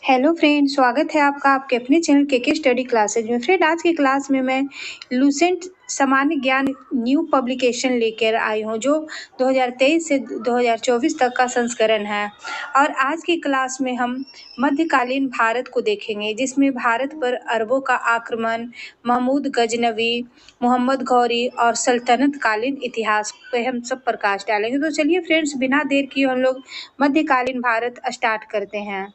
Hello friend, स्वागत है आपका आपके अपने चैनल के स्टडी क्लासेज में। फ्रेंड, आज की क्लास में मैं लूसेंट सामान्य ज्ञान न्यू पब्लिकेशन लेकर आई हूँ, जो 2023 से 2024 तक का संस्करण है। और आज की क्लास में हम मध्यकालीन भारत को देखेंगे, जिसमें भारत पर अरबों का आक्रमण, महमूद गजनवी, मोहम्मद गौरी और सल्तनत कालीन इतिहास पे हम सब प्रकाश डालेंगे। तो चलिए फ्रेंड्स, बिना देर किए हम लोग मध्यकालीन भारत स्टार्ट करते हैं।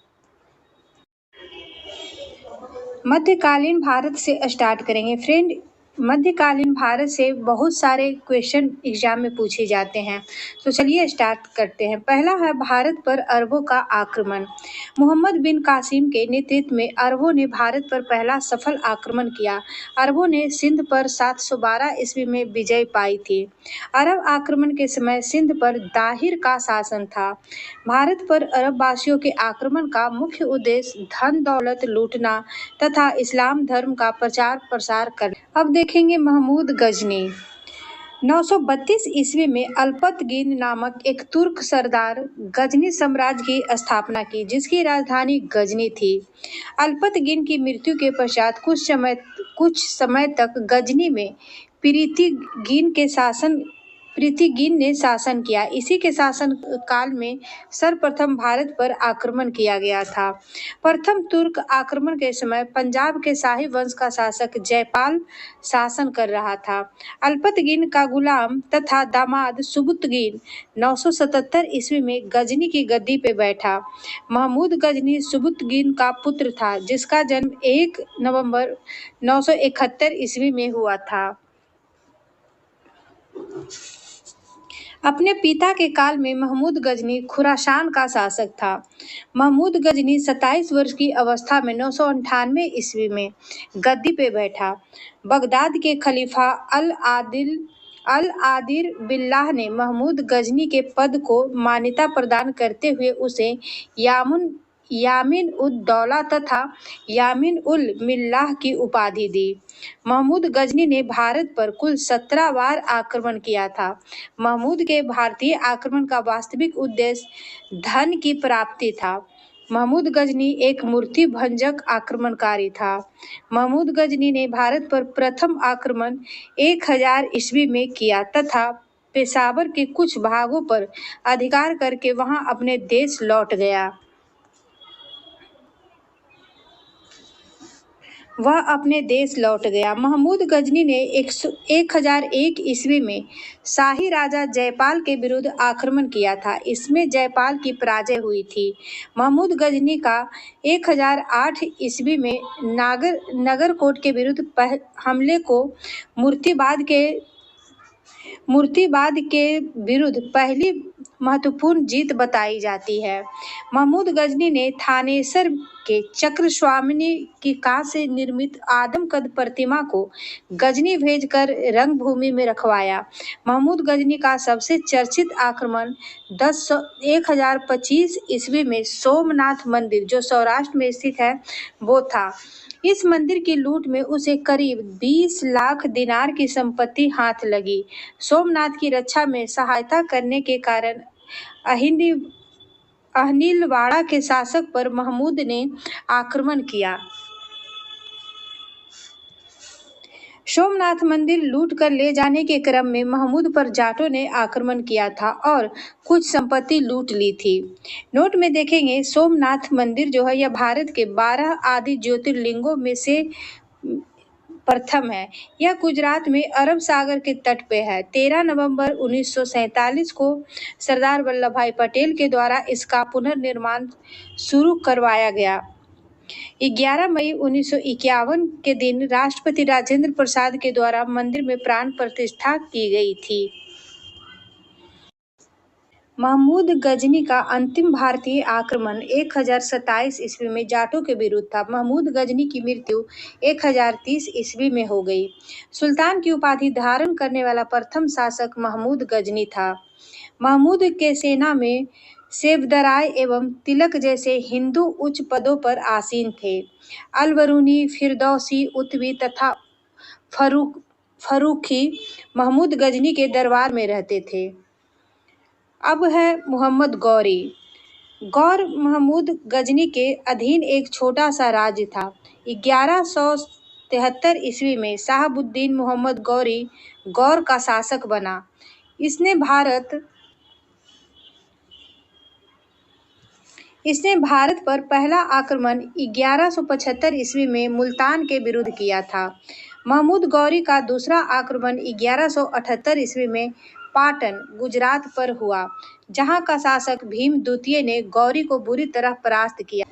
मध्यकालीन भारत से स्टार्ट करेंगे। फ्रेंड, मध्यकालीन भारत से बहुत सारे क्वेश्चन एग्जाम में पूछे जाते हैं, तो चलिए स्टार्ट करते हैं। पहला है भारत पर अरबों का आक्रमण। मोहम्मद बिन कासिम के नेतृत्व में अरबों ने भारत पर पहला सफल आक्रमण किया। अरबों ने सिंध पर 712 ईस्वी में विजय पाई थी। अरब आक्रमण के समय सिंध पर दाहिर का शासन था। भारत पर अरब वासियों के आक्रमण का मुख्य उद्देश्य धन दौलत लूटना तथा इस्लाम धर्म का प्रचार प्रसार करना। अब देखेंगे महमूद गजनी। 932 ईस्वी में अल्पतगीन नामक एक तुर्क सरदार गजनी साम्राज्य की स्थापना की, जिसकी राजधानी गजनी थी। अल्पतगीन की मृत्यु के पश्चात कुछ समय तक गजनी में प्रीतिगीन ने शासन किया। इसी के शासन काल में सर्वप्रथम भारत पर आक्रमण किया गया था। प्रथम तुर्क आक्रमण के समय पंजाब के शाही वंश का शासक जयपाल शासन कर रहा था। अल्पतगीन का गुलाम तथा दामाद सुबुतगीन 977 ईस्वी में गजनी की गद्दी पे बैठा। महमूद गजनी सुबुतगीन का पुत्र था, जिसका जन्म 1 नवंबर 971 ईस्वी में हुआ था। अपने पिता के काल में महमूद गजनी खुरासान का शासक था। महमूद गजनी 27 वर्ष की अवस्था में 998 ईस्वी में गद्दी पे बैठा। बगदाद के खलीफा अल आदिर बिल्लाह ने महमूद गजनी के पद को मान्यता प्रदान करते हुए उसे यामिन उद दौला तथा यामिन उल मिल्लाह की उपाधि दी। महमूद गजनी ने भारत पर कुल 17 बार आक्रमण किया था। महमूद के भारतीय आक्रमण का वास्तविक उद्देश्य धन की प्राप्ति था। महमूद गजनी एक मूर्ति भंजक आक्रमणकारी था। महमूद गजनी ने भारत पर प्रथम आक्रमण 1000 ईस्वी में किया तथा पेशावर के कुछ भागों पर अधिकार करके वहां अपने देश लौट गया। महमूद गजनी ने 1001 ईस्वी में शाही राजा जयपाल के विरुद्ध आक्रमण किया था। इसमें जयपाल की पराजय हुई थी। महमूद गजनी का 1008 ईस्वी में नगरकोट के विरुद्ध हमले को मूर्तिवाद के विरुद्ध पहली महत्वपूर्ण जीत बताई जाती है। महमूद गजनी ने थानेसर के चक्रस्वामिनी की कांच से निर्मित आदमकद प्रतिमा को गजनी भेजकर रंगभूमि में रखवाया। महमूद गजनी का सबसे चर्चित आक्रमण 1025 ईस्वी में सोमनाथ मंदिर, जो सौराष्ट्र में स्थित है, वो था। इस मंदिर की लूट में उसे करीब 20 लाख दिनार की संपत्ति हाथ लगी। सोमनाथ की रक्षा में सहायता करने के कारण अहिलवाड़ा के शासक पर महमूद ने आक्रमण किया। सोमनाथ मंदिर लूट कर ले जाने के क्रम में महमूद पर जाटों ने आक्रमण किया था और कुछ संपत्ति लूट ली थी। नोट में देखेंगे, सोमनाथ मंदिर जो है यह भारत के 12 आदि ज्योतिर्लिंगों में से प्रथम है। यह गुजरात में अरब सागर के तट पे है। 13 नवंबर 1947 को सरदार वल्लभ भाई पटेल के द्वारा इसका पुनर्निर्माण शुरू करवाया गया। 11 मई 1951 के दिन राष्ट्रपति राजेंद्र प्रसाद के द्वारा मंदिर में प्राण प्रतिष्ठा की गई थी। महमूद गजनी का अंतिम भारतीय आक्रमण 1027 ईस्वी में जाटों के विरुद्ध था। महमूद गजनी की मृत्यु 1030 ईस्वी में हो गई। सुल्तान की उपाधि धारण करने वाला प्रथम शासक महमूद गजनी था। महमूद के सेना में सेवदराय एवं तिलक जैसे हिंदू उच्च पदों पर आसीन थे। अलबरूनी, फिरदौसी, उतवी तथा फरूखी महमूद गजनी के दरबार में रहते थे। अब है मोहम्मद गौरी। गौर महमूद गजनी के अधीन एक छोटा सा राज्य था। 1173 ईस्वी में शहाबुद्दीन मोहम्मद गौरी गौर का शासक बना। इसने भारत पर पहला आक्रमण 1175 ईस्वी में मुल्तान के विरुद्ध किया था। महमूद गौरी का दूसरा आक्रमण 1178 ईस्वी में पाटन, गुजरात पर हुआ, जहां का शासक भीम द्वितीय ने गौरी को बुरी तरह परास्त किया।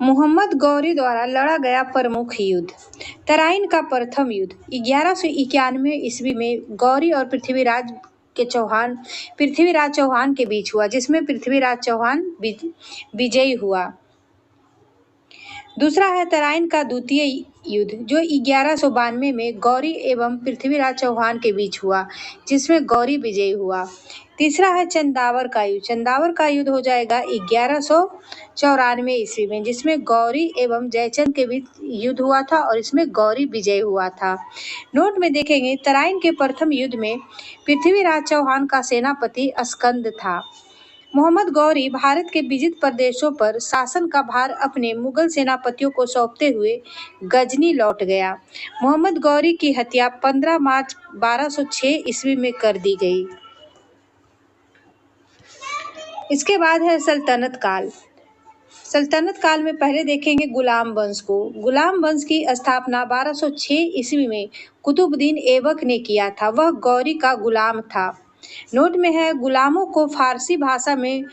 मोहम्मद गौरी द्वारा लड़ा गया प्रमुख युद्ध। तराइन का प्रथम युद्ध 1191 ईस्वी में गौरी और पृथ्वीराज चौहान के बीच हुआ, जिसमें पृथ्वीराज चौहान विजयी हुआ। दूसरा है तराइन का द्वितीय युद्ध, जो 1192 में गौरी एवं पृथ्वीराज चौहान के बीच हुआ, जिसमें गौरी विजयी हुआ। तीसरा है चंदावर का युद्ध। चंदावर का युद्ध हो जाएगा 1194 ईस्वी में, जिसमें गौरी एवं जयचंद के बीच युद्ध हुआ था और इसमें गौरी विजयी हुआ था। नोट में देखेंगे, तराइन के प्रथम युद्ध में पृथ्वीराज चौहान का सेनापति स्कंद था। मोहम्मद गौरी भारत के विजित प्रदेशों पर शासन का भार अपने मुगल सेनापतियों को सौंपते हुए गजनी लौट गया। मोहम्मद गौरी की हत्या 15 मार्च 1206 ईस्वी में कर दी गई। इसके बाद है सल्तनत काल। सल्तनत काल में पहले देखेंगे गुलाम वंश को। गुलाम वंश की स्थापना 1206 ईस्वी में कुतुबुद्दीन ऐबक ने किया था। वह गौरी का गुलाम था। नोट में है, गुलामों को फारसी भाषा में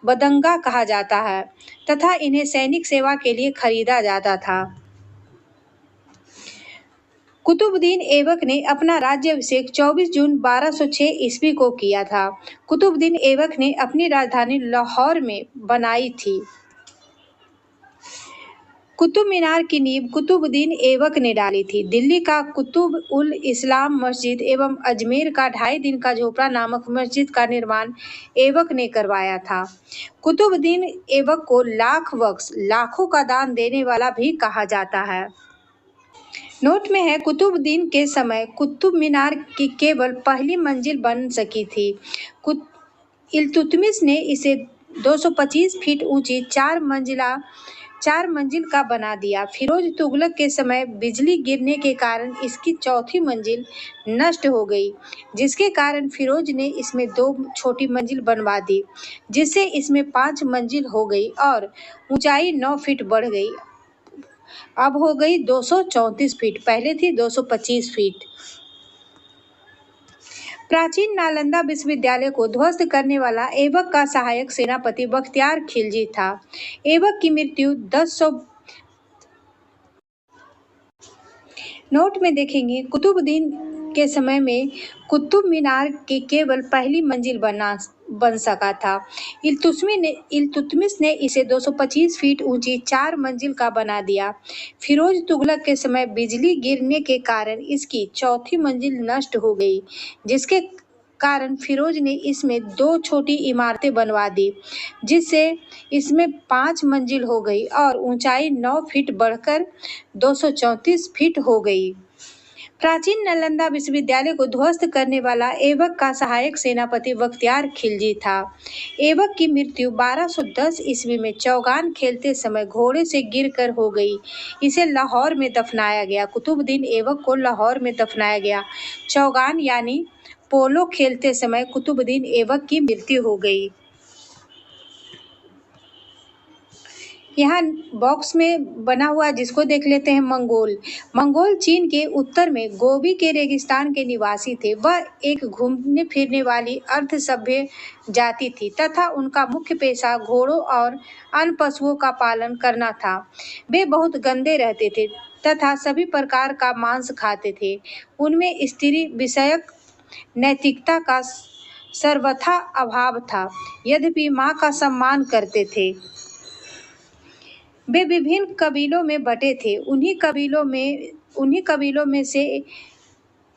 बदंगा कहा जाता है तथा इन्हें सैनिक सेवा के लिए खरीदा जाता था। कुतुबुद्दीन ऐबक ने अपना राज्याभिषेक 24 जून 1206 ईस्वी को किया था। कुतुबुद्दीन ऐबक ने अपनी राजधानी लाहौर में बनाई थी। कुतुब मीनार की नींव कुतुबुद्दीन ऐबक ने डाली थी। दिल्ली का कुतुब उल इस्लाम मस्जिद एवं अजमेर का 2.5 दिन का झोपड़ा नामक मस्जिद का निर्माण ऐबक ने करवाया था। कुतुबुद्दीन ऐबक को लाख बख्श, लाखों का दान देने वाला भी कहा जाता है। नोट में है, कुतुबुद्दीन के समय कुतुब मीनार की केवल पहली मंजिल बन सकी थी। इल्तुतमिश ने इसे 225 फीट ऊंची 4 मंजिल का बना दिया। फिरोज तुगलक के समय बिजली गिरने के कारण इसकी चौथी मंजिल नष्ट हो गई, जिसके कारण फिरोज ने इसमें 2 छोटी मंजिल बनवा दी, जिससे इसमें 5 मंजिल हो गई और ऊंचाई 9 फीट बढ़ गई। अब हो गई 234 फीट, पहले थी 225 फीट। प्राचीन नालंदा विश्वविद्यालय को ध्वस्त करने वाला ऐबक का सहायक सेनापति बख्तियार खिलजी था। ऐबक की मृत्यु 1000। नोट में देखेंगे, कुतुबुद्दीन के समय में कुतुब मीनार की केवल पहली मंजिल बन सका था। इल्तुतमिश ने इसे 225 फीट ऊंची 4 मंजिल का बना दिया। फिरोज तुगलक के समय बिजली गिरने के कारण इसकी चौथी मंजिल नष्ट हो गई, जिसके कारण फिरोज ने इसमें 2 छोटी इमारतें बनवा दी, जिससे इसमें 5 मंजिल हो गई और ऊंचाई 9 फीट बढ़कर 234 फीट हो गई। प्राचीन नालंदा विश्वविद्यालय को ध्वस्त करने वाला ऐबक का सहायक सेनापति बख्तियार खिलजी था। ऐबक की मृत्यु 1210 ईस्वी में चौगान खेलते समय घोड़े से गिरकर हो गई। इसे लाहौर में दफनाया गया। कुतुबुद्दीन ऐबक को लाहौर में दफनाया गया। चौगान यानी पोलो खेलते समय कुतुबुद्दीन ऐबक की मृत्यु हो गई। यहाँ बॉक्स में बना हुआ जिसको देख लेते हैं, मंगोल चीन के उत्तर में गोबी के रेगिस्तान के निवासी थे। वह एक घूमने फिरने वाली अर्ध सभ्य जाति थी तथा उनका मुख्य पेशा घोड़ों और अन्य पशुओं का पालन करना था। वे बहुत गंदे रहते थे तथा सभी प्रकार का मांस खाते थे। उनमें स्त्री विषयक नैतिकता का सर्वथा अभाव था, यद्यपि मां का सम्मान करते थे। वे विभिन्न कबीलों में बटे थे। उन्हीं कबीलों में से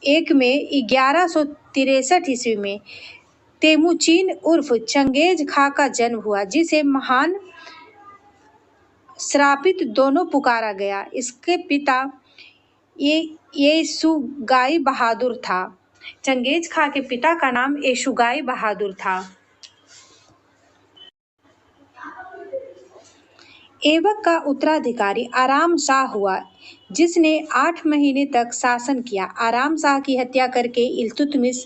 एक में 1163 ईस्वी में तेमुचीन उर्फ चंगेज खां का जन्म हुआ, जिसे महान श्रापित दोनों पुकारा गया। इसके पिता येसुगाई बहादुर था। चंगेज खां के पिता का नाम येसुगाई बहादुर था। ऐबक का उत्तराधिकारी आराम शाह हुआ, जिसने 8 महीने तक शासन किया। आराम शाह की हत्या करके इल्तुतमिश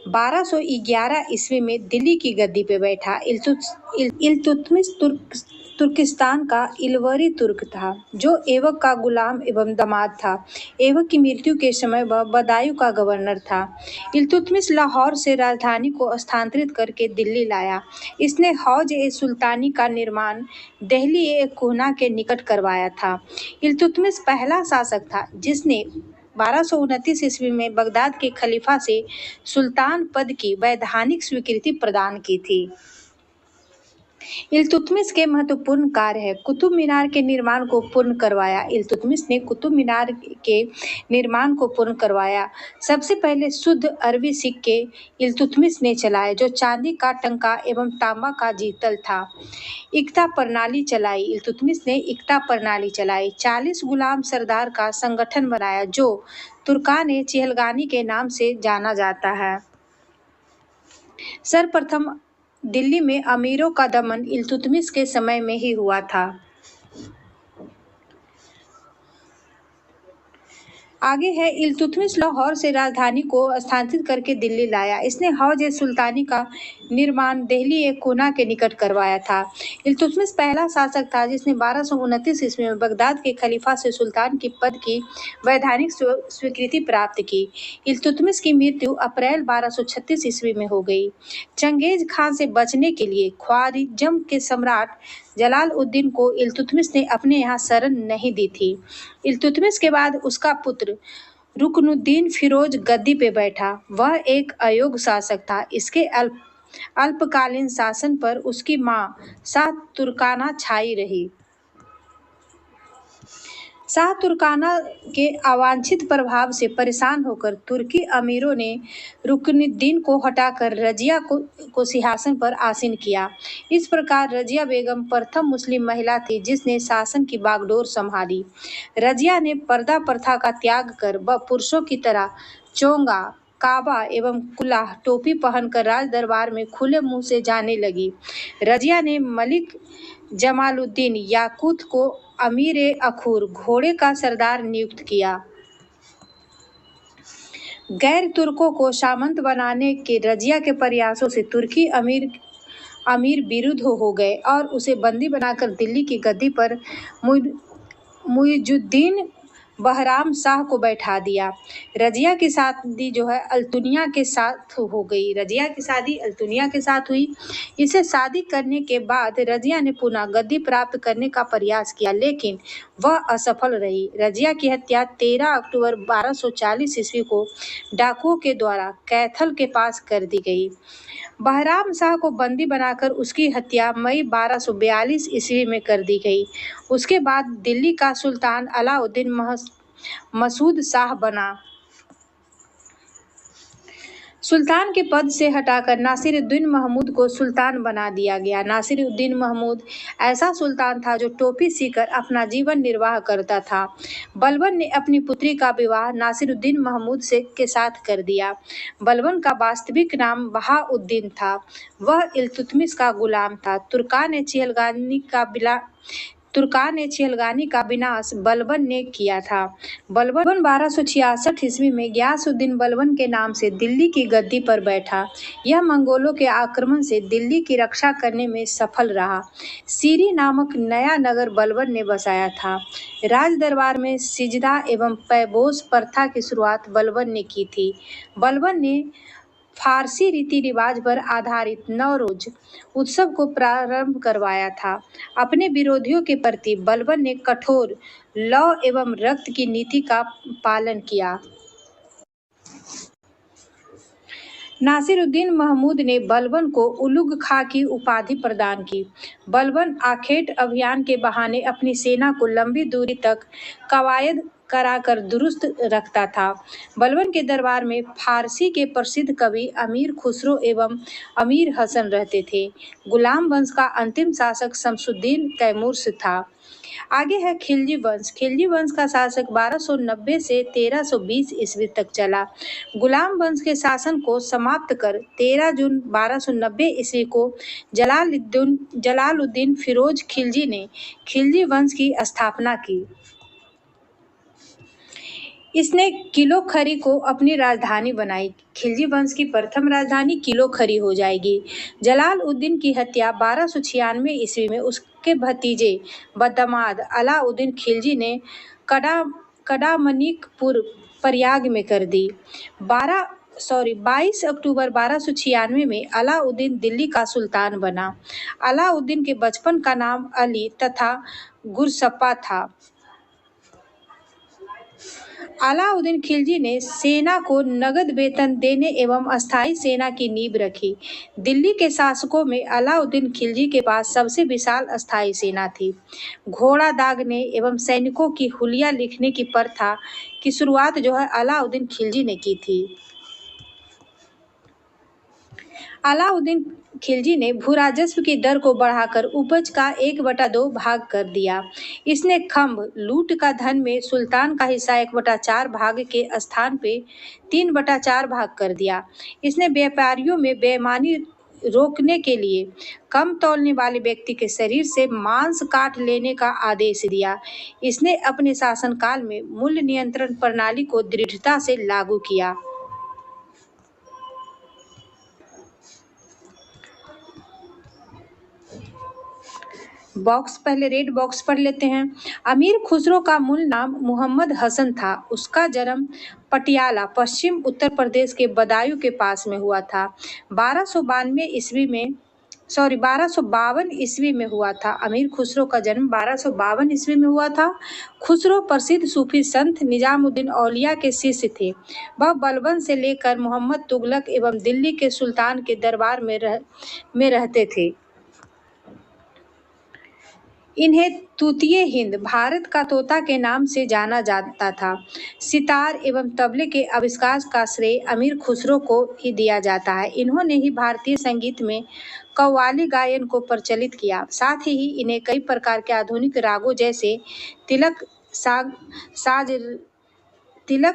1211 ईस्वी में दिल्ली की गद्दी पर बैठा। इल्तुतमिश तुर्किस्तान का इलवरी तुर्क था, जो ऐबक का गुलाम एवं दामाद था। ऐबक की मृत्यु के समय वह बदायूं का गवर्नर था। इल्तुतमिश लाहौर से राजधानी को स्थानांतरित करके दिल्ली लाया। इसने हौज-ए-सुल्तानी का निर्माण दिल्ली-ए-कुहना के निकट करवाया था। इल्तुतमिश पहला शासक था जिसने 1229 ईस्वी में बगदाद के खलीफा से सुल्तान पद की वैधानिक स्वीकृति प्रदान की थी। इल्तुतमिश के महत्वपूर्ण कार्य है। कुतुब मीनार के निर्माण को पूर्ण करवाया। इल्तुतमिश ने कुतुब मीनार के निर्माण को पूर्ण करवाया। सबसे पहले शुद्ध अरबी सिक्के इल्तुतमिश ने चलाए, जो चांदी का टंका एवं तांबा का जीतल था। इक्ता प्रणाली चलाई। इल्तुतमिश ने इक्ता प्रणाली चलाई। 40 गुलाम सरदार का संगठन बनाया, जो तुर्कान-ए-चिहलगानी के नाम से जाना जाता है। सर्वप्रथम दिल्ली में अमीरों का दमन इल्तुतमिश के समय में ही हुआ था। आगे है, इल्तुतमिश लाहौर से राजधानी को स्थानांतरित करके दिल्ली लाया। इसने हौज-ए-सुल्तानी का निर्माण दिल्ली-ए-कुहना के निकट करवाया था। इल्तुतमिश पहला शासक था जिसने 1229 ईस्वी में बगदाद के खलीफा से सुल्तान की पद की वैधानिक स्वीकृति प्राप्त की। इल्तुतमिश की मृत्यु अप्रैल 1236 ईस्वी में हो गई। चंगेज खान से बचने के लिए ख्वारिज़्म के सम्राट जलालुद्दीन को इल्तुतमिश ने अपने यहाँ शरण नहीं दी थी। इल्तुतमिश के बाद उसका पुत्र रुकनुद्दीन फिरोज गद्दी पे बैठा। वह एक अयोग्य शासक था। इसके अल्पकालीन शासन पर उसकी मां शाह तुर्काना छाई रही। शाह तुर्काना के अवांछित प्रभाव से परेशान होकर तुर्की अमीरों ने रुकनुद्दीन को हटाकर रजिया को सिंहासन पर आसीन किया। इस प्रकार रजिया बेगम प्रथम मुस्लिम महिला थी जिसने शासन की बागडोर संभाली। रजिया ने पर्दा प्रथा का त्याग कर वह पुरुषों की तरह चोंगा, काबा एवं कुल्लाह टोपी पहनकर राज दरबार में खुले मुंह से जाने लगी। रजिया ने मलिक जमालुद्दीन याकूत को अमीर-ए-अखूर घोड़े का सरदार नियुक्त किया। गैर तुर्कों को सामंत बनाने के रजिया के प्रयासों से तुर्की अमीर विरुद्ध हो गए और उसे बंदी बनाकर दिल्ली की गद्दी पर मुइजुद्दीन बहराम शाह को बैठा दिया। रजिया की शादी जो है अल्तुनिया के साथ हो गई। रजिया की शादी अल्तुनिया के साथ हुई। इसे शादी करने के बाद रजिया ने पुनः गद्दी प्राप्त करने का प्रयास किया, लेकिन वह असफल रही। रजिया की हत्या 13 अक्टूबर 1240 ईस्वी को डाकुओं के द्वारा कैथल के पास कर दी गई। बहराम शाह को बंदी बनाकर उसकी हत्या मई 1242 ईस्वी में कर दी गई। उसके बाद दिल्ली का सुल्तान अलाउद्दीन मसूद शाह बना। सुल्तान के पद से हटाकर नासिरुद्दीन महमूद को सुल्तान बना दिया गया। नासिरुद्दीन महमूद ऐसा सुल्तान था जो टोपी सीकर अपना जीवन निर्वाह करता था। बलबन ने अपनी पुत्री का विवाह नासिरुद्दीन महमूद के साथ कर दिया। बलबन का वास्तविक नाम बहाउद्दीन था। वह इल्तुतमिश का गुलाम था। तुर्कान-ए-चिहलगानी का विनाश बलबन ने किया था। बलबन 1266 ईस्वी में गियासुद्दीन बलबन के नाम से दिल्ली की गद्दी पर बैठा। यह मंगोलों के आक्रमण से दिल्ली की रक्षा करने में सफल रहा। सीरी नामक नया नगर बलबन ने बसाया था। राज दरबार में सिजदा एवं पैबोस प्रथा की शुरुआत बलबन ने की थी। बलबन ने फारसी रीति रिवाज पर आधारित नवरोज उत्सव को प्रारंभ करवाया था। अपने विरोधियों के प्रति बलबन ने कठोर लौ एवं रक्त की नीति का पालन किया। नासिरुद्दीन महमूद ने बलबन को उलुग खां की उपाधि प्रदान की। बलबन आखेट अभियान के बहाने अपनी सेना को लंबी दूरी तक कवायद कराकर दुरुस्त रखता था। बलबन के दरबार में फारसी के प्रसिद्ध कवि अमीर खुसरो एवं अमीर हसन रहते थे। गुलाम वंश का अंतिम शासक शमसुद्दीन तैमूर था। आगे है खिलजी वंश। खिलजी वंश का शासक 1290 से 1320 ईस्वी तक चला। गुलाम वंश के शासन को समाप्त कर 13 जून 1290 ईस्वी को जलालुद्दीन फिरोज खिलजी ने खिलजी वंश की स्थापना की। इसने किलो खरी को अपनी राजधानी बनाई। खिलजी वंश की प्रथम राजधानी किलो खरी हो जाएगी। जलालुद्दीन की हत्या 1296 ईस्वी में उसके भतीजे बददामाद अलाउद्दीन खिलजी ने कडामनिकपुर प्रयाग में कर दी। 22 अक्टूबर 1296 में अलाउद्दीन दिल्ली का सुल्तान बना। अलाउद्दीन के बचपन का नाम अली तथा गुरसप्पा था। अलाउद्दीन खिलजी ने सेना को नगद वेतन देने एवं अस्थायी सेना की नींव रखी। दिल्ली के शासकों में अलाउद्दीन खिलजी के पास सबसे विशाल अस्थायी सेना थी। घोड़ा दागने एवं सैनिकों की हुलिया लिखने की प्रथा की शुरुआत जो है अलाउद्दीन खिलजी ने की थी। अलाउद्दीन खिलजी ने भूराजस्व की दर को बढ़ाकर उपज का 1/2 भाग कर दिया। इसने खंभ लूट का धन में सुल्तान का हिस्सा 1/4 भाग के स्थान पे 3/4 भाग कर दिया। इसने व्यापारियों में बेईमानी रोकने के लिए कम तौलने वाले व्यक्ति के शरीर से मांस काट लेने का आदेश दिया। इसने अपने शासनकाल में मूल्य नियंत्रण प्रणाली को दृढ़ता से लागू किया। पहले रेड बॉक्स पढ़ लेते हैं। अमीर खुसरो का मूल नाम मोहम्मद हसन था। उसका जन्म पटियाला पश्चिम उत्तर प्रदेश के बदायूं के पास में हुआ था। 1252 ईस्वी में हुआ था। अमीर खुसरो का जन्म 1252 ईस्वी में हुआ था। खुसरो प्रसिद्ध सूफी संत निजामुद्दीन औलिया के शिष्य थे। वह बलबन से लेकर मोहम्मद तुगलक एवं दिल्ली के सुल्तान के दरबार में रहते थे। इन्हें तूतीय हिंद भारत का तोता के नाम से जाना जाता था। सितार एवं तबले के आविष्कार का श्रेय अमीर खुसरो को ही दिया जाता है। इन्होंने ही भारतीय संगीत में कव्वाली गायन को प्रचलित किया। साथ ही इन्हें कई प्रकार के आधुनिक रागों जैसे तिलक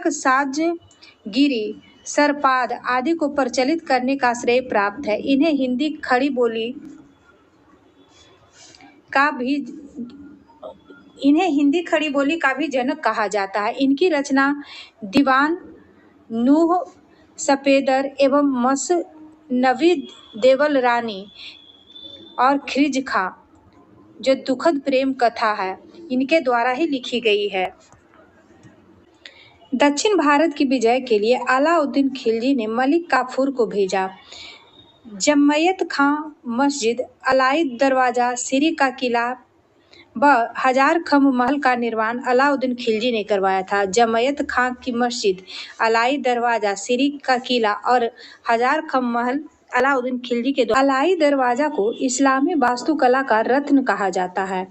साजगिरी सरपाद आदि को प्रचलित करने का श्रेय प्राप्त है। इन्हें हिंदी खड़ी बोली का भी जनक कहा जाता है। इनकी रचना दीवान नूह सफेदर एवं मसनवी देवल रानी और खिज खां जो दुखद प्रेम कथा है इनके द्वारा ही लिखी गई है। दक्षिण भारत की विजय के लिए अलाउद्दीन खिलजी ने मलिक काफूर को भेजा। जम्मैयत खां मस्जिद अलाई दरवाजा सिरी का किला व 1000 खम्भ महल का निर्माण अलाउद्दीन खिलजी ने करवाया था। जम्मैयत खां की मस्जिद अलाई दरवाजा सिरी का किला और 1000 खम्भ महल अलाउद्दीन खिलजी के द्वारा। अलाई दरवाजा को इस्लामी वास्तुकला का रत्न कहा जाता है।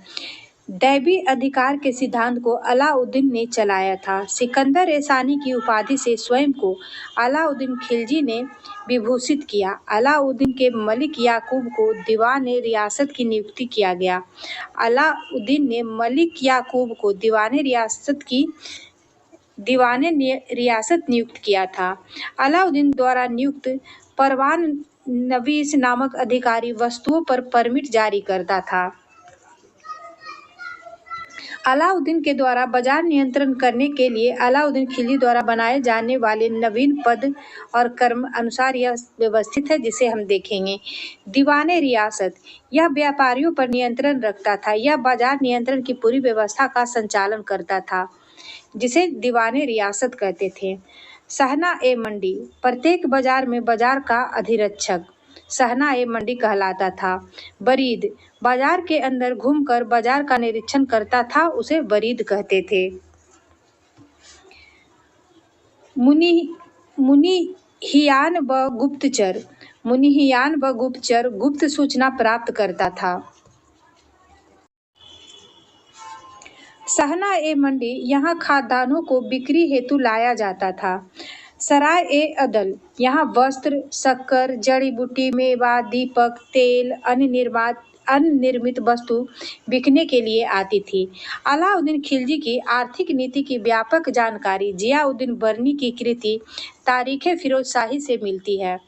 दैवी अधिकार के सिद्धांत को अलाउद्दीन ने चलाया था। सिकंदर एसानी की उपाधि से स्वयं को अलाउद्दीन खिलजी ने विभूषित किया। अलाउद्दीन के मलिक याकूब को दीवाने रियासत की नियुक्ति किया गया। अलाउद्दीन ने मलिक याकूब को दीवाने रियासत नियुक्त किया था। अलाउद्दीन द्वारा नियुक्त परवान नवीस नामक अधिकारी वस्तुओं पर परमिट जारी करता था। अलाउद्दीन के द्वारा बाजार नियंत्रण करने के लिए अलाउद्दीन खिलजी द्वारा बनाए जाने वाले नवीन पद और कर्म अनुसार यह व्यवस्थित है, जिसे हम देखेंगे। दीवाने रियासत यह व्यापारियों पर नियंत्रण रखता था। यह बाजार नियंत्रण की पूरी व्यवस्था का संचालन करता था, जिसे दीवाने रियासत कहते थे। सहना ए मंडी प्रत्येक बाजार में बाजार का अधिरक्षक सहना ए मंडी कहलाता था। बरीद बाजार के अंदर घूमकर बाजार का निरीक्षण करता था, उसे बरीद कहते थे। मुनिहियान व गुप्तचर गुप्त सूचना प्राप्त करता था। सहना ए मंडी यहाँ खाद्यान्नों को बिक्री हेतु लाया जाता था। सराय ए अदल यहाँ वस्त्र, शक्कर, जड़ी बूटी, मेवा, दीपक, तेल, अन्य निर्मित वस्तु बिकने के लिए आती थी। अलाउद्दीन खिलजी की आर्थिक नीति की व्यापक जानकारी जियाउद्दीन बर्नी की कृति तारीख़े फिरोजशाही से मिलती है।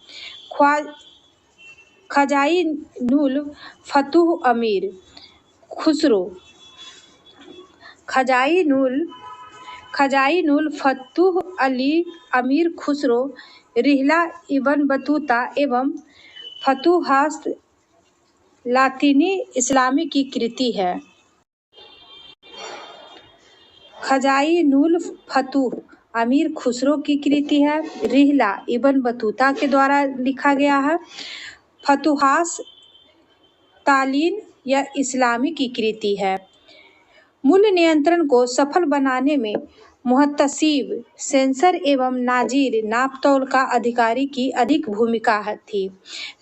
खजाइनुल फतूह अमीर खुसरो खजाइनुल फतूह अमीर खुसरो, रिहला इब्न बतूता एवं फतूहात लातीनी इस्लामी की कृति है। खजाइनुल फतूह अमीर खुसरो की कृति है। रिहला इब्न बतूता के द्वारा लिखा गया है। फतूहात तालीन या इस्लामी की कृति है। मूल्य नियंत्रण को सफल बनाने में मुहतसिब, सेंसर एवं नाजिर नापतोल का अधिकारी की अधिक भूमिका थी।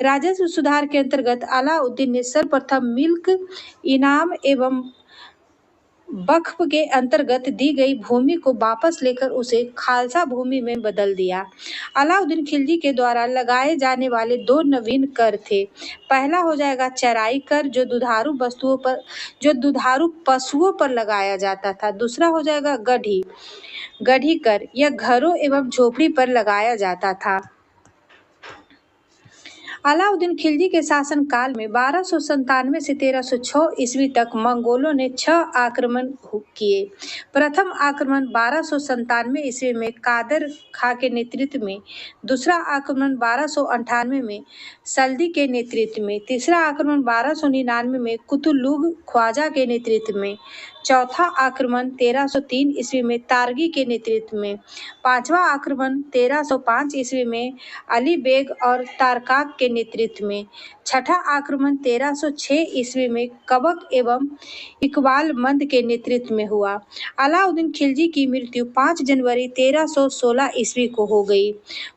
राजस्व सुधार के अंतर्गत अलाउद्दीन ने सर्वप्रथम मिल्क इनाम एवं वक्फ के अंतर्गत दी गई भूमि को वापस लेकर उसे खालसा भूमि में बदल दिया। अलाउद्दीन खिलजी के द्वारा लगाए जाने वाले 2 नवीन कर थे। पहला हो जाएगा चराई कर, जो दुधारू पशुओं पर लगाया जाता था। दूसरा हो जाएगा गढ़ी कर, यह घरों एवं झोपड़ी पर लगाया जाता था। अलाउद्दीन खिलजी के शासन काल में 1297 से 1306 ईस्वी तक मंगोलों ने 6 आक्रमण किए। प्रथम आक्रमण 1297 ईस्वी में कादर खां के नेतृत्व में, दूसरा आक्रमण 1298 में सल्दी के नेतृत्व में, तीसरा आक्रमण 1299 में कुतुलुग ख्वाजा के नेतृत्व में, चौथा आक्रमण 1303 ईस्वी में तारगी के नेतृत्व में, पांचवा आक्रमण 1305 ईस्वी में अली बेग और तारकाक के नेतृत्व में, छठा आक्रमण 1306 ईस्वी में कबक एवं इकबाल मंद के नेतृत्व में हुआ। अलाउद्दीन खिलजी की मृत्यु 5 जनवरी 1316 ईस्वी को हो गई।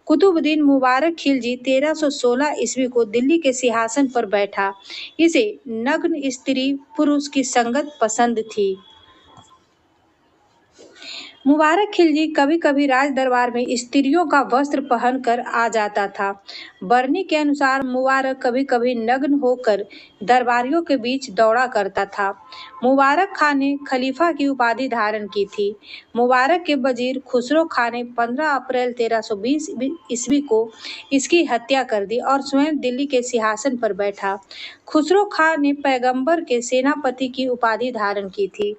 कुतुबुद्दीन मुबारक खिलजी 1316 ईस्वी को दिल्ली के सिंहासन पर बैठा। इसे नग्न स्त्री पुरुष की संगत पसंद थी। मुबारक खिलजी कभी कभी राज दरबार में स्त्रियों का वस्त्र पहनकर आ जाता था। बर्नी के अनुसार मुबारक कभी कभी नग्न होकर दरबारियों के बीच दौड़ा करता था। मुबारक खां ने खलीफा की उपाधि धारण की थी। मुबारक के वजीर खुसरो खां ने 15 अप्रैल 1320 ईस्वी को इसकी हत्या कर दी और स्वयं दिल्ली के सिंहासन पर बैठा। खुसरो खां ने पैगंबर के सेनापति की उपाधि धारण की थी।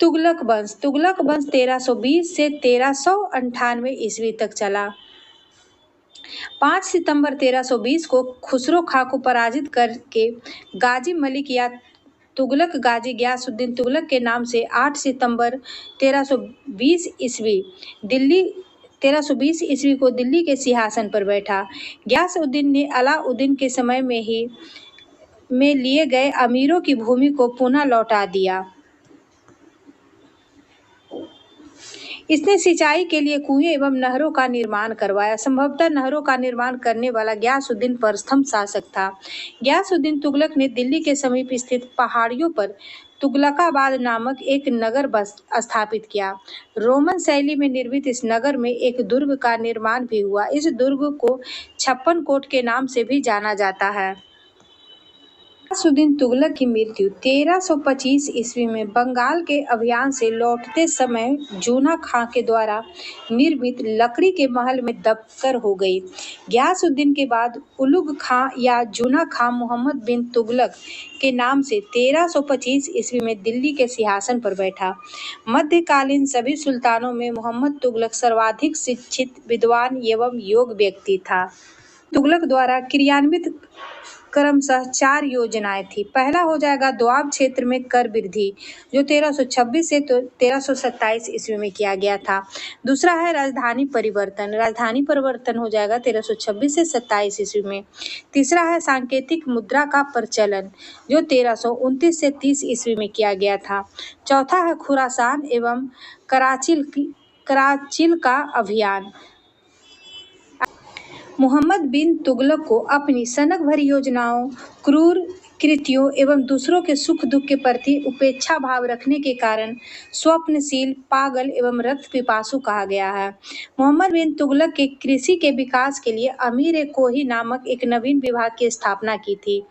तुगलक वंश 1320 से 1398 ईस्वी तक चला। 5 सितंबर 1320 को खुसरो खां को पराजित करके गाजी मलिक या तुगलक गाजी गयासुद्दीन तुगलक के नाम से 8 सितंबर 1320 ईस्वी को दिल्ली के सिंहासन पर बैठा। गयासुद्दीन ने अलाउद्दीन के समय में लिए गए अमीरों की भूमि को पुनः लौटा दिया। इसने सिंचाई के लिए कुएं एवं नहरों का निर्माण करवाया। संभवतः नहरों का निर्माण करने वाला गयासुद्दीन प्रथम शासक था। गयासुद्दीन तुगलक ने दिल्ली के समीप स्थित पहाड़ियों पर तुगलकाबाद नामक एक नगर स्थापित किया। रोमन शैली में निर्मित इस नगर में एक दुर्ग का निर्माण भी हुआ। इस दुर्ग को 56 कोट के नाम से भी जाना जाता है। गयासुद्दीन तुगलक की मृत्यु 1325 ईस्वी में बंगाल के अभियान से लौटते समय जूना खां के द्वारा निर्मित लकड़ी के महल में दबकर हो गई। गयासुद्दीन के बाद उलुग खां या जूना खां मोहम्मद बिन तुगलक के नाम से 1325 ईस्वी में दिल्ली के सिंहासन पर बैठा। मध्यकालीन सभी सुल्तानों में मोहम्मद तुगलक सर्वाधिक शिक्षित, विद्वान एवं योग्य व्यक्ति था। तुगलक द्वारा क्रियान्वित क्रमशः 4 योजनाएं थी। पहला हो जाएगा दोआब क्षेत्र में कर वृद्धि, जो 1326 से 1327 ईस्वी में किया गया था। दूसरा है राजधानी परिवर्तन हो जाएगा 1326 से 27 ईस्वी में। तीसरा है सांकेतिक मुद्रा का प्रचलन, जो 1329 से 30 ईस्वी में किया गया था। चौथा है खुरासान एवं कराचिल का अभियान। मोहम्मद बिन तुगलक को अपनी सनक भरी योजनाओं, क्रूर कृतियों एवं दूसरों के सुख दुख के प्रति उपेक्षा भाव रखने के कारण स्वप्नशील, पागल एवं रक्त पिपासु कहा गया है। मोहम्मद बिन तुगलक के कृषि के विकास के लिए अमीर-ए-कोही नामक एक नवीन विभाग की स्थापना की थी।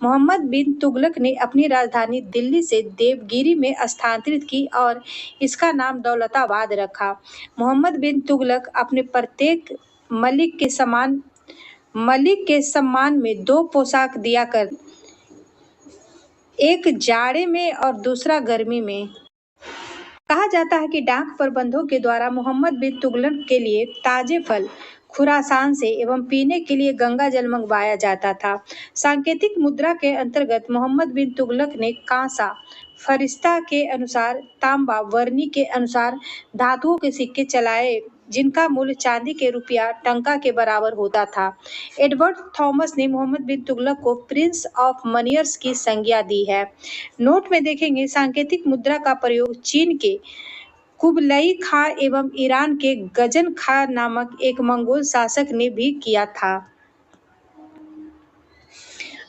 मोहम्मद बिन तुगलक ने अपनी राजधानी दिल्ली से देवगिरी में स्थानांतरित की और इसका नाम दौलताबाद रखा। मोहम्मद बिन तुगलक अपने प्रत्येक मलिक के सम्मान में 2 पोशाक दिया कर, एक जाड़े में और दूसरा गर्मी में। कहा जाता है कि डाक प्रबंधों के द्वारा मोहम्मद बिन तुगलक के लिए ताजे फल खुरासान से एवं पीने के लिए गंगा जल मंगवाया जाता था। सांकेतिक मुद्रा के अंतर्गत मोहम्मद बिन तुगलक ने कांसा, फरिश्ता के अनुसार तांबा, वर्नी के अनुसार धातुओं के सिक्के चलाए जिनका मूल्य चांदी के रुपया टंका के बराबर होता था। एडवर्ड थॉमस ने मोहम्मद बिन तुगलक को प्रिंस ऑफ मनियर्स की संज्ञा दी है। नोट में देखेंगे सांकेतिक मुद्रा का प्रयोग चीन के कुबलई खां एवं ईरान के गजन खां नामक एक मंगोल शासक ने भी किया था।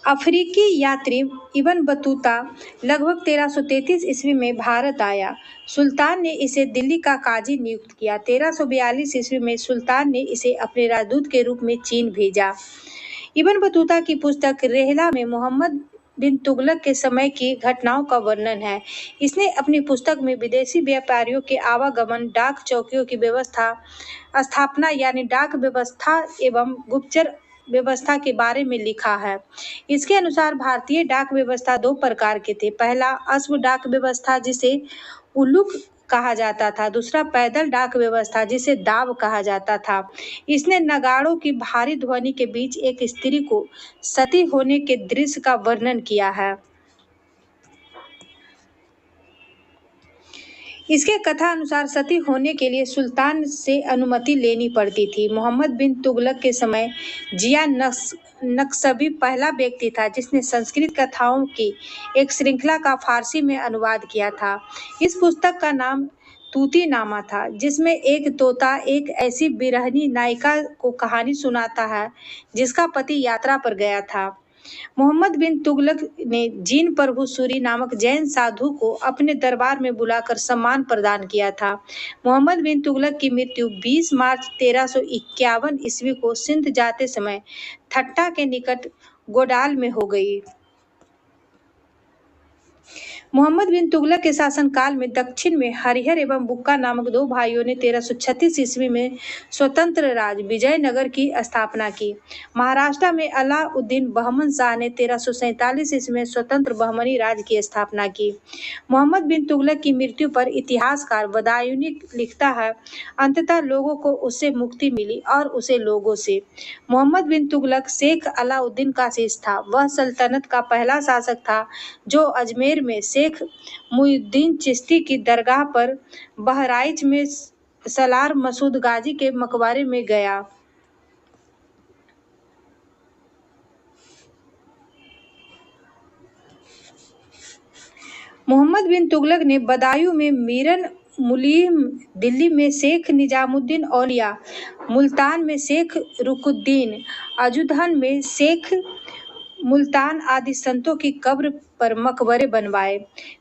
अफ्रीकी यात्री इब्न बतूता लगभग 1333 ईस्वी में भारत आया। सुल्तान ने इसे दिल्ली का काजी नियुक्त किया। 1342 ईस्वी में सुल्तान ने इसे अपने राजदूत के रूप में चीन भेजा। इब्न बतूता की पुस्तक रेहला में मोहम्मद बिन तुगलक के समय की घटनाओं का वर्णन है। इसने अपनी पुस्तक में विदेशी व्यापारियों के आवागमन, डाक चौकियों की स्थापना यानी डाक व्यवस्था एवं गुप्तचर व्यवस्था के बारे में लिखा है। इसके अनुसार भारतीय डाक व्यवस्था 2 प्रकार के थे। पहला अश्व डाक व्यवस्था जिसे उलुक कहा जाता था, दूसरा पैदल डाक व्यवस्था जिसे दाव कहा जाता था। इसने नगाड़ों की भारी ध्वनि के बीच एक स्त्री को सती होने के दृश्य का वर्णन किया है। इसके कथा अनुसार सती होने के लिए सुल्तान से अनुमति लेनी पड़ती थी। मोहम्मद बिन तुगलक के समय जिया नक्शबी पहला व्यक्ति था जिसने संस्कृत कथाओं की एक श्रृंखला का फारसी में अनुवाद किया था। इस पुस्तक का नाम तूतीनामा था, जिसमें एक तोता एक ऐसी बिरहनी नायिका को कहानी सुनाता है जिसका पति यात्रा पर गया था। मोहम्मद बिन तुगलक ने जीन प्रभु सूरी नामक जैन साधु को अपने दरबार में बुलाकर सम्मान प्रदान किया था। मोहम्मद बिन तुगलक की मृत्यु 20 मार्च 1351 ईस्वी को सिंध जाते समय ठट्टा के निकट गोडाल में हो गई। मोहम्मद बिन तुगलक के शासनकाल में दक्षिण में हरिहर एवं बुक्का नामक 2 भाइयों ने 1336 ईस्वी में स्वतंत्र राज्य विजयनगर की स्थापना की। महाराष्ट्र में अलाउद्दीन बहमन शाह ने 1347 ईस्वी में स्वतंत्र बहमनी राज्य की स्थापना की। मोहम्मद बिन तुगलक की मृत्यु पर इतिहासकार बदायूनी लिखता है, अंततः लोगों को उससे मुक्ति मिली और उसे लोगों से। मोहम्मद बिन तुगलक शेख अलाउद्दीन का शिष्य था। वह सल्तनत का पहला शासक था जो अजमेर में शेख मुइनुद्दीन चिश्ती की दरगाह पर बहराइच में सलार मसूद गाजी के मकबरे में गया। मोहम्मद बिन तुगलक ने बदायूं में मीरन मुलीम, दिल्ली में शेख निजामुद्दीन औलिया, मुल्तान में शेख रुकुद्दीन, अजुधन में शेख मुल्तान आदि संतों की कब्र पर मकबरे बनवाए।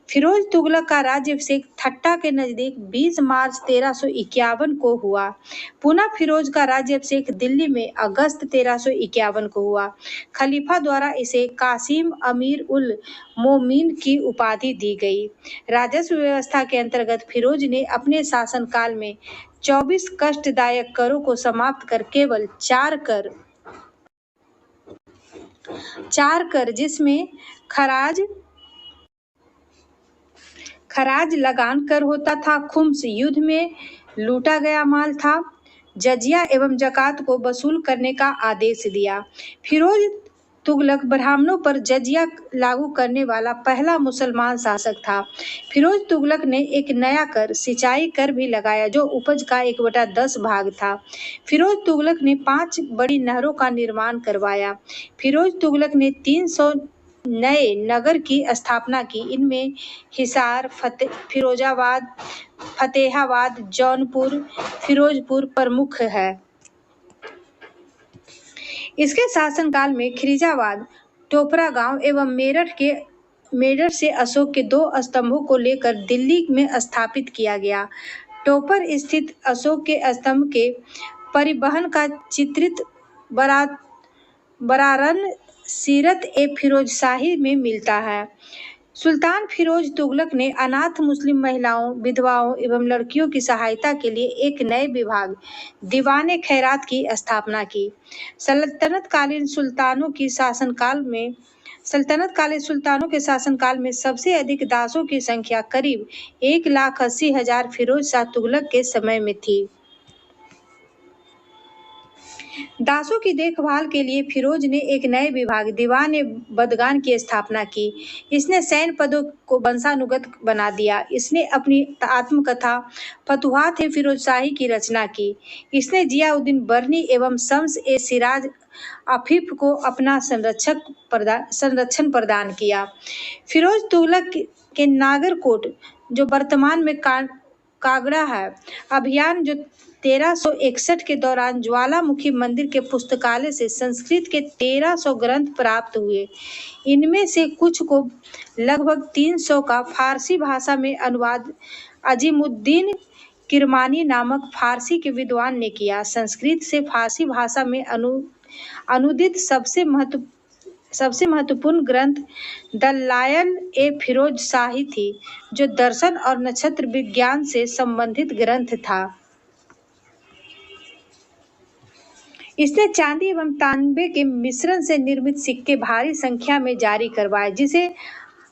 फिरोज तुगलक का राज्याभिषेक ठट्टा के नजदीक 20 मार्च 1351 को हुआ। पुनः फिरोज का राज्याभिषेक दिल्ली में अगस्त 1351 को हुआ। खलीफा द्वारा इसे कासिम अमीर उल मोमिन की उपाधि दी गई। राजस्व व्यवस्था के अंतर्गत फिरोज ने अपने शासनकाल में 24 कष्टदायक करों को समाप्त कर केवल 4 कर जिसमें खराज लगान कर होता था, खुम्स युद्ध में लूटा गया माल था, जजिया एवं जकात को वसूल करने का आदेश दिया। फिरोज तुगलक ब्राह्मणों पर जजिया लागू करने वाला पहला मुसलमान शासक था। फिरोज तुगलक ने एक नया कर, सिंचाई कर भी लगाया जो उपज का 1/10 भाग था। फिरोज तुगलक ने 5 बड़ी नहरों का निर्माण करवाया। फिरोज तुगलक ने 300 नए नगर की स्थापना की। इनमें हिसार, फिरोजाबाद, फतेहाबाद, जौनपुर, फिरोजपुर प्रमुख है। इसके शासनकाल में खिरीजाबाद, टोपरा गांव एवं मेरठ से अशोक के 2 स्तंभों को लेकर दिल्ली में स्थापित किया गया। टोपर स्थित अशोक के स्तंभ के परिवहन का चित्रित बरारन सीरत ए फिरोजशाही में मिलता है। सुल्तान फिरोज तुगलक ने अनाथ मुस्लिम महिलाओं, विधवाओं एवं लड़कियों की सहायता के लिए एक नए विभाग दीवान खैरात की स्थापना की। सल्तनतकालीन सुल्तानों के शासनकाल में सबसे अधिक दासों की संख्या करीब 1,80,000 फिरोज शाह तुगलक के समय में थी। दासों की देखभाल के लिए फिरोज ने एक नए विभाग दीवान ए बदगान की स्थापना की। इसने सैन्य पदों को वंशानुगत बना दिया। इसने अपनी आत्मकथा फतुहात ए फिरोजशाही की रचना की। इसने जियाउद्दीन बर्नी एवं शम्स ए सिराज अफीफ को अपना संरक्षण प्रदान किया। फिरोज तुगलक के नागरकोट, जो वर्तमान में कागड़ा है, अभियान जो 1361 के दौरान ज्वालामुखी मंदिर के पुस्तकालय से संस्कृत के 1300 ग्रंथ प्राप्त हुए। इनमें से कुछ को लगभग 300 का फारसी भाषा में अनुवाद अजीमुद्दीन किरमानी नामक फारसी के विद्वान ने किया। संस्कृत से फारसी भाषा में अनुदित सबसे महत्वपूर्ण ग्रंथ दलायल ए फिरोज शाही थी, जो दर्शन और नक्षत्र विज्ञान से संबंधित ग्रंथ था। इसने चांदी एवं तांबे के मिश्रण से निर्मित सिक्के भारी संख्या में जारी करवाए, जिसे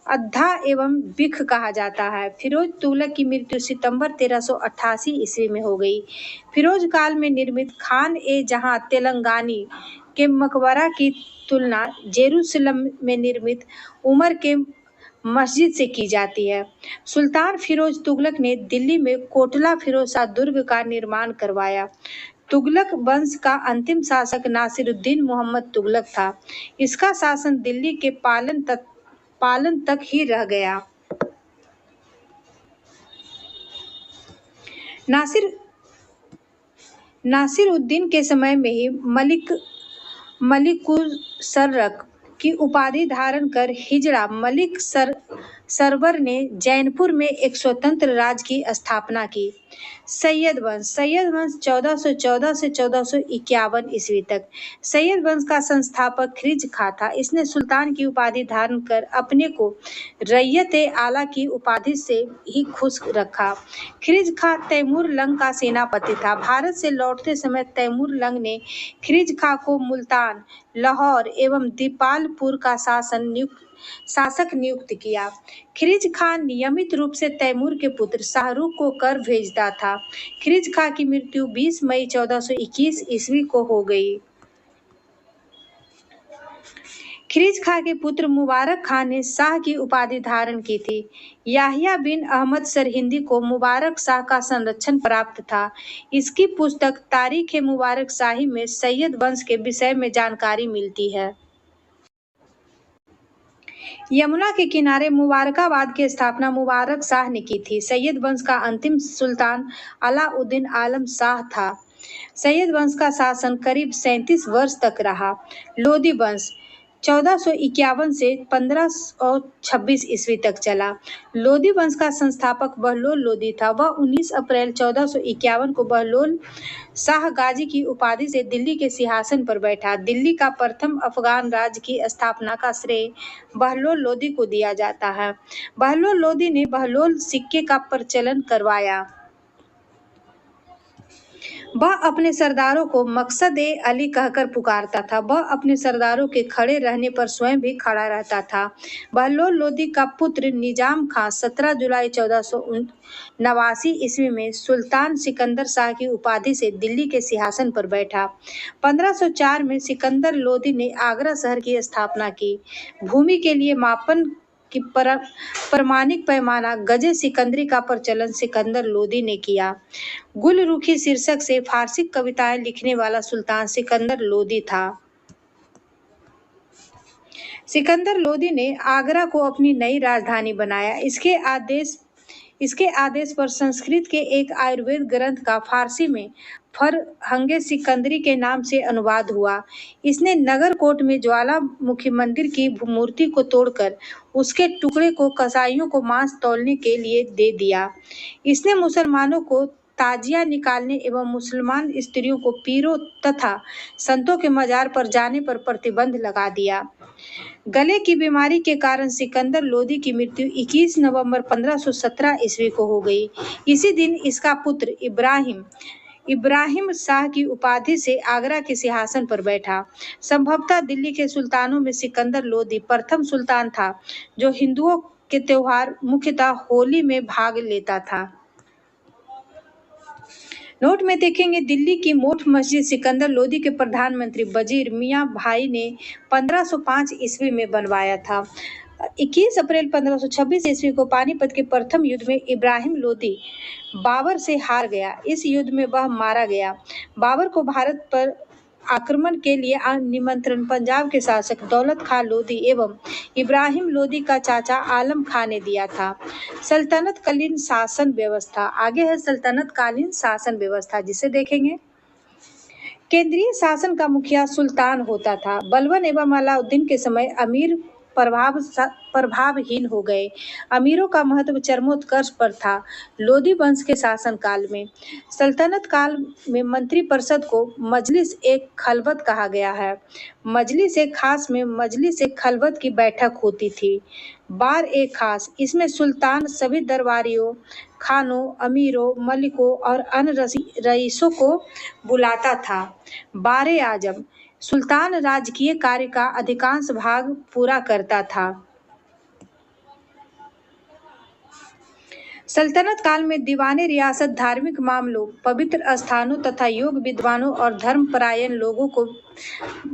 अद्धा एवं बिख कहा जाता है। फिरोज तुगलक की मृत्यु सितंबर 1388 ईस्वी में हो गई। फिरोज काल में निर्मित खान ए जहां तेलंगानी के मकबरा की तुलना जेरूसलम में निर्मित उमर के मस्जिद से की जाती है। सुल्तान फिरोज तुगलक ने दिल्ली में कोटला फिरोज शाह दुर्ग का निर्माण करवाया। तुगलक वंश का अंतिम शासक नासिरुद्दीन मोहम्मद तुगलक था। इसका शासन दिल्ली के पालन तक ही रह गया। नासिरुद्दीन के समय में ही मलिकुसरक की उपाधि धारण कर हिजड़ा मलिक सरवर ने जैनपुर में एक स्वतंत्र राज्य की स्थापना की। सैयद वंश 1414 से 1451 ईस्वी तक। सैयद वंश का संस्थापक खिरिज खां था। इसने सुल्तान की उपाधि धारण कर अपने को रैयत-ए-आला की उपाधि से ही खुश रखा। खिरिज खां तैमूर लंग का सेनापति था। भारत से लौटते समय तैमूर लंग ने खिरिज खां को मुल्तान, लाहौर एवं दीपालपुर का शासक नियुक्त किया। खिरिज खां नियमित रूप से तैमूर के पुत्र शाहरुख को कर भेजता था। खिरिज खां की मृत्यु 20 मई 1421 ईस्वी को हो गई। खिरिज खां के पुत्र मुबारक खां ने शाह की उपाधि धारण की थी। याहिया बिन अहमद सरहिंदी को मुबारक शाह का संरक्षण प्राप्त था। इसकी पुस्तक तारीख-ए-मुबारक शाही में सैयद वंश के विषय में जानकारी मिलती है। यमुना के किनारे मुबारकाबाद की स्थापना मुबारक शाह ने की थी। सैयद वंश का अंतिम सुल्तान अलाउद्दीन आलम शाह था। सैयद वंश का शासन करीब 37 वर्ष तक रहा। लोदी वंश 1451 से 1526 ईस्वी तक चला। लोदी वंश का संस्थापक बहलोल लोदी था। वह 19 अप्रैल 1451 को बहलोल शाह गाजी की उपाधि से दिल्ली के सिंहासन पर बैठा। दिल्ली का प्रथम अफगान राज्य की स्थापना का श्रेय बहलोल लोदी को दिया जाता है। बहलोल लोदी ने बहलोल सिक्के का प्रचलन करवाया। वह अपने सरदारों को मकसद-ए-अली कहकर पुकारता था। वह अपने सरदारों के खड़े रहने पर स्वयं भी खड़ा रहता था। बहलोल लोदी का पुत्र निजाम खां 17 जुलाई 1489 ईस्वी में सुल्तान सिकंदर शाह की उपाधि से दिल्ली के सिंहासन पर बैठा। 1504 में सिकंदर लोदी ने आगरा शहर की स्थापना की। भूमि के लिए मापन की प्रमाणिक पैमाना गजे सिकंदरी का प्रचलन सिकंदर लोदी ने किया। गुलरुखी शीर्षक से फारसी कविताएं लिखने वाला सुल्तान सिकंदर लोदी था। सिकंदर लोदी ने आगरा को अपनी नई राजधानी बनाया। इसके आदेश पर संस्कृत के एक आयुर्वेद ग्रंथ का फारसी में फरहंगे सिकंदरी के नाम से अनुवाद हुआ। इसने नगरकोट में ज्वालामुखी मंदिर की मूर्ति को तोड़कर उसके टुकड़े को कसाईयों को मांस तौलने के लिए दे दिया। इसने मुसलमानों को ताजिया निकालने एवं मुसलमान स्त्रियों को पीरों तथा संतों के मजार पर जाने पर प्रतिबंध लगा दिया। गले की बीमारी के कारण सिकंदर लोदी की मृत्यु 21 नवंबर 1517 ईस्वी को हो गई। इसी दिन इसका पुत्र इब्राहिम शाह की उपाधि से आगरा के सिंहासन पर बैठा। संभवतः दिल्ली के सुल्तानों में सिकंदर लोदी प्रथम सुल्तान था जो हिंदुओं के त्योहार मुख्यतः होली में भाग लेता था। नोट में देखेंगे, दिल्ली की मोठ मस्जिद सिकंदर लोदी के प्रधानमंत्री वजीर मियां भाई ने 1505 ईस्वी में बनवाया था। 21 अप्रैल 1526 ईस्वी को पानीपत के प्रथम युद्ध में इब्राहिम लोदी बाबर से हार गया। इस युद्ध में वह मारा गया। बाबर को भारत पर आक्रमण के लिए निमंत्रण पंजाब के शासक दौलत खां लोदी एवं इब्राहिम लोदी का चाचा आलम खां ने दिया था। सल्तनतकालीन शासन व्यवस्था, आगे है सल्तनतकालीन शासन व्यवस्था जिसे देखेंगे। केंद्रीय शासन का मुखिया सुल्तान होता था। बलबन एवं अलाउद्दीन के समय अमीर प्रभावहीन हो गए। अमीरों का महत्व चरमोत्कर्ष पर था। लोदी वंश के शासनकाल में सल्तनत काल में मंत्रिपरिषद को मजलिस एक खलबत कहा गया है। मजलिस एक खास में मजलिस एक खलबत की बैठक होती थी। बार एक खास, इसमें सुल्तान सभी दरबारियों, खानों, अमीरों, मलिकों और अन्य रईसों को बुलाता था। बारे आजम, सुल्तान राजकीय कार्य का अधिकांश भाग पूरा करता था। सल्तनत काल में दीवाने रियासत धार्मिक मामलों, पवित्र स्थानों तथा योग विद्वानों और धर्मपरायण लोगों को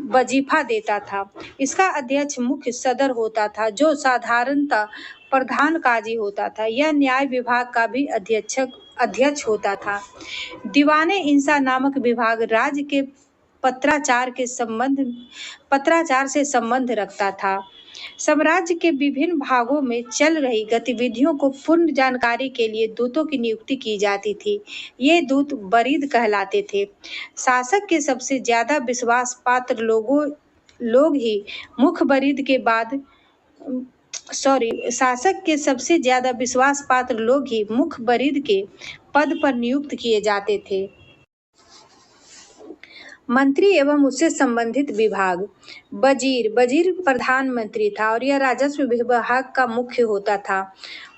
वजीफा देता था। इसका अध्यक्ष मुख्य सदर होता था जो साधारणतः प्रधान काजी होता था। यह न्याय विभाग का भी अध्यक्ष होता था। दीवाने इंसा नामक विभाग राज्य के पत्राचार से संबंध रखता था। साम्राज्य के विभिन्न भागों में चल रही गतिविधियों को पूर्ण जानकारी के लिए दूतों की नियुक्ति की जाती थी। ये दूत बरीद कहलाते थे। शासक के सबसे ज्यादा विश्वास पात्र लोग ही मुख्य बरीद के बाद शासक के सबसे ज्यादा विश्वास पात्र लोग ही मुख्य बरीद के पद पर नियुक्त किए जाते थे। मंत्री एवं उससे संबंधित विभाग। वजीर प्रधानमंत्री था और यह राजस्व विभाग का मुख्य होता था।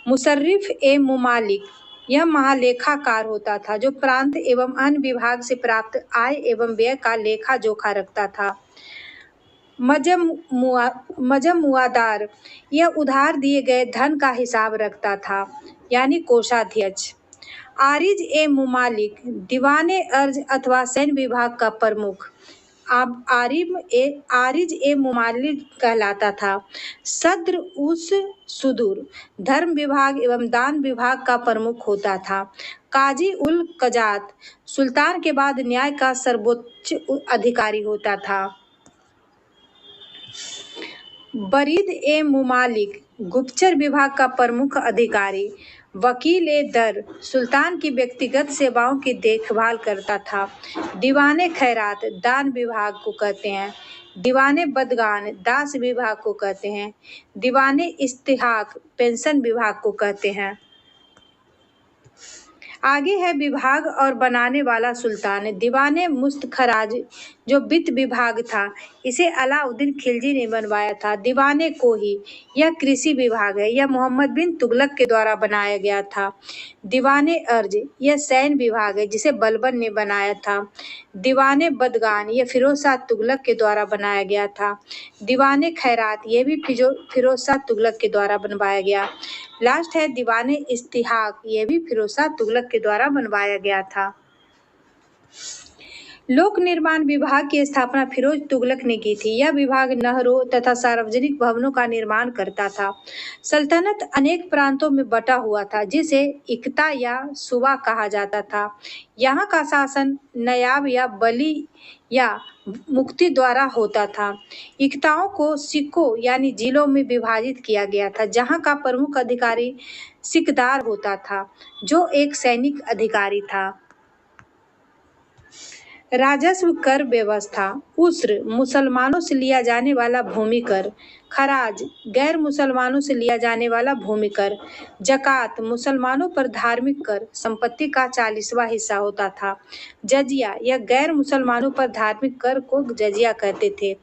मुशर्रिफ ए मुमालिक, यह महालेखाकार होता था जो प्रांत एवं अन्य विभाग से प्राप्त आय एवं व्यय का लेखा जोखा रखता था। मजमुआदार, यह उधार दिए गए धन का हिसाब रखता था, यानी कोषाध्यक्ष। आरिज ए मुमालिक, दीवाने अर्ज अथवा सैन्य विभाग का प्रमुख। आरिज ए मुमालिक कहलाता था। सद्र उस सुदूर, धर्म विभाग एवं दान विभाग का प्रमुख होता था। काजी उल कजात, सुल्तान के बाद न्याय का सर्वोच्च अधिकारी होता था। बरीद ए मुमालिक, गुप्तचर विभाग का प्रमुख अधिकारी। वकील ए दर, सुल्तान की व्यक्तिगत सेवाओं की देखभाल करता था। दीवाने खैरात, दान विभाग को कहते हैं। दीवाने बदगान, दास विभाग को कहते हैं। दीवाने इस्तिहाक, पेंशन विभाग को कहते हैं। आगे है विभाग और बनाने वाला सुल्तान। दीवाने मुस्तखराज जो वित्त विभाग था, इसे अलाउद्दीन खिलजी ने बनवाया था। दीवाने कोही, यह कृषि विभाग है, यह मोहम्मद बिन तुगलक के द्वारा बनाया गया था। दीवाने अर्ज, यह सैन्य विभाग है जिसे बलबन ने बनाया था। दीवाने बदगान, यह फिरोज शाह तुगलक के द्वारा बनाया गया था। दीवाने खैरात, यह भी फिरोज शाह तुगलक के द्वारा बनवाया गया। लास्ट है दीवाने इस्तिहाक, यह भी फिरोज शाह तुगलक के द्वारा बनवाया गया था। लोक निर्माण विभाग की स्थापना फिरोज तुगलक ने की थी। यह विभाग नहरों तथा सार्वजनिक भवनों का निर्माण करता था। सल्तनत अनेक प्रांतों में बटा हुआ था जिसे इक्ता या सूबा कहा जाता था। यहाँ का शासन नयाब या बली या मुक्ति द्वारा होता था। इक्ताओं को सिक्कों यानी जिलों में विभाजित किया गया था, जहाँ का प्रमुख अधिकारी सिकदार होता था जो एक सैनिक अधिकारी था। राजस्व कर व्यवस्था, उस्र मुसलमानों से लिया जाने वाला भूमि कर, खराज गैर मुसलमानों से लिया जाने वाला भूमि कर, जकात मुसलमानों पर धार्मिक कर संपत्ति का 40वां हिस्सा होता था, जजिया यह गैर मुसलमानों पर धार्मिक कर को जजिया कहते थे।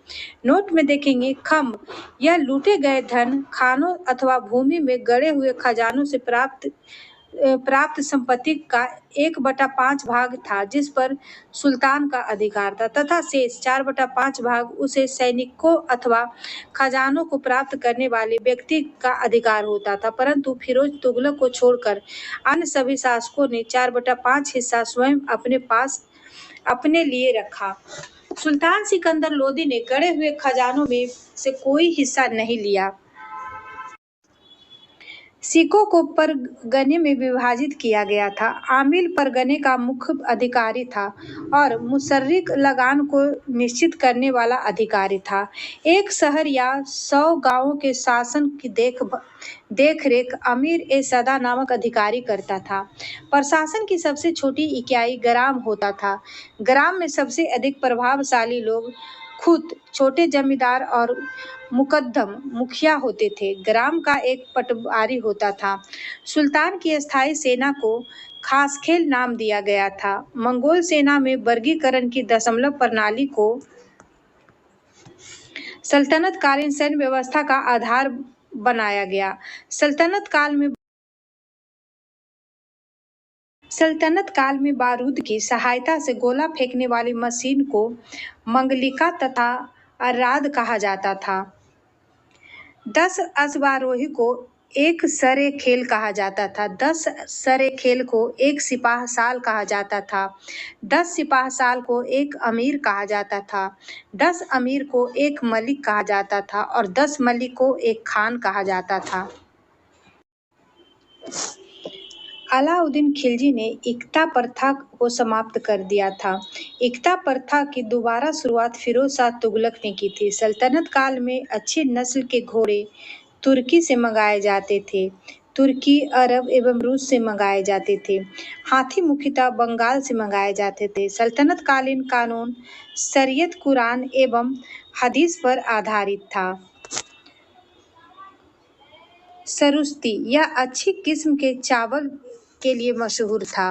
नोट में देखेंगे खम यह लूटे गए धन, खानों अथवा भूमि में गड़े हुए खजानों से प्राप्त संपत्ति का 1/5 भाग था जिस पर सुल्तान का अधिकार था, तथा शेष 4/5 भाग उसे सैनिकों अथवा खजानों को प्राप्त करने वाले व्यक्ति का अधिकार होता था। परंतु फिरोज तुगलक को छोड़कर अन्य सभी शासकों ने 4/5 हिस्सा स्वयं अपने पास अपने लिए रखा। सुल्तान सिकंदर लोदी ने गड़े हुए खजानों में से कोई हिस्सा नहीं लिया। सिखों को परगने में विभाजित किया गया था। आमिल परगने का मुख्य अधिकारी था और मुसर्रिक लगान को निश्चित करने वाला अधिकारी था। एक शहर या 100 गांवों के शासन की देखरेख अमीर ए सदा नामक अधिकारी करता था। प्रशासन की सबसे छोटी इकाई ग्राम होता था। ग्राम में सबसे अधिक प्रभावशाली लोग खुद छोटे जमींदार और मुकद्दम मुखिया होते थे। ग्राम का एक पटवारी होता था। सुल्तान की अस्थायी सेना को खासखेल नाम दिया गया था। मंगोल सेना में वर्गीकरण की दशमलव प्रणाली को सल्तनत कालीन सैन्य व्यवस्था का आधार बनाया गया। सल्तनत काल में बारूद की सहायता से गोला फेंकने वाली मशीन को मंगलिका तथा अर्राद कहा जाता था। 10 अश्वारोही को एक सरे खेल कहा जाता था। 10 सरे खेल को एक सिपाह साल कहा जाता था। 10 सिपाह साल को एक अमीर कहा जाता था। 10 अमीर को एक मलिक कहा जाता था और 10 मलिक को एक खान कहा जाता था। अलाउद्दीन खिलजी ने इक्ता प्रथा को समाप्त कर दिया था। इक्ता प्रथा की दोबारा शुरुआत फिरोज शाह तुगलक ने की थी। सल्तनत काल में अच्छी नस्ल के घोड़े तुर्की से मंगाए जाते थे। तुर्की, अरब एवं रूस से मंगाए जाते थे। हाथी मुख्यतः बंगाल से मंगाए जाते थे। सल्तनत कालीन कानून शरीयत, कुरान एवं हदीस पर आधारित था। सरुस्ती यह अच्छी किस्म के चावल के लिए मशहूर था।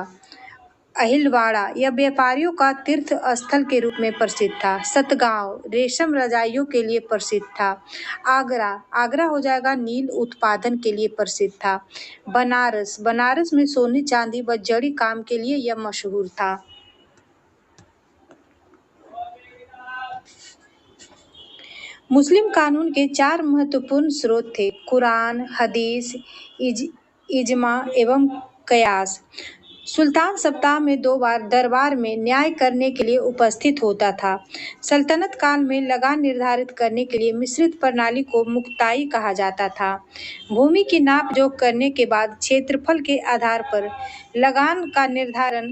अहिलवाड़ा यह व्यापारियों का तीर्थ स्थल के रूप में प्रसिद्ध था। सतगांव रेशम रजाइयों के लिए प्रसिद्ध था। आगरा हो जाएगा नील उत्पादन के लिए प्रसिद्ध था। बनारस में सोने चांदी व जड़ी काम के लिए यह मशहूर था। मुस्लिम कानून के 4 महत्वपूर्ण स्रोत थे: कुरान, हदीस, इजमा एवं कयास। सुल्तान सप्ताह में 2 बार दरबार में न्याय करने के लिए उपस्थित होता था। सल्तनत काल में लगान निर्धारित करने के लिए मिश्रित प्रणाली को मुक्ताई कहा जाता था। भूमि की नाप जोख करने के बाद क्षेत्रफल के आधार पर लगान का निर्धारण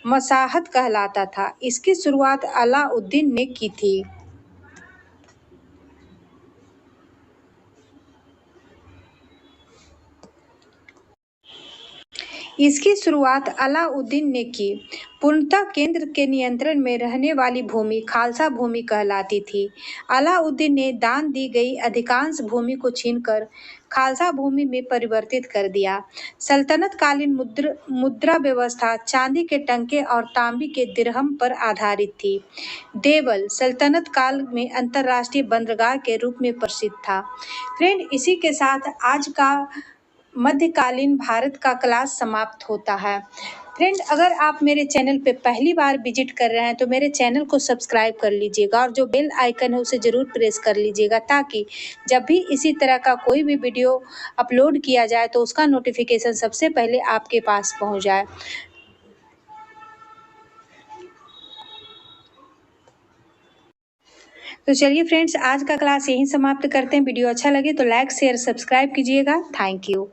मसाहत कहलाता था। इसकी शुरुआत अलाउद्दीन ने की थी। इसकी शुरुआत अलाउद्दीन ने की। पूर्णतः केंद्र के नियंत्रण में रहने वाली भूमि खालसा भूमि कहलाती थी। अलाउद्दीन ने दान दी गई अधिकांश भूमि को छीनकर खालसा भूमि में परिवर्तित कर दिया। सल्तनत कालीन मुद्रा व्यवस्था चांदी के टंके और तांबी के दिरहम पर आधारित थी। देवल सल्तनत काल में अंतर्राष्ट्रीय बंदरगाह के रूप में प्रसिद्ध था। फ्रेंड, इसी के साथ आज का मध्यकालीन भारत का क्लास समाप्त होता है। फ्रेंड, अगर आप मेरे चैनल पे पहली बार विजिट कर रहे हैं तो मेरे चैनल को सब्सक्राइब कर लीजिएगा और जो बेल आइकन है उसे ज़रूर प्रेस कर लीजिएगा ताकि जब भी इसी तरह का कोई भी वीडियो अपलोड किया जाए तो उसका नोटिफिकेशन सबसे पहले आपके पास पहुंच जाए। तो चलिए फ्रेंड्स, आज का क्लास यहीं समाप्त करते हैं। वीडियो अच्छा लगे तो लाइक, शेयर, सब्सक्राइब कीजिएगा। Thank you.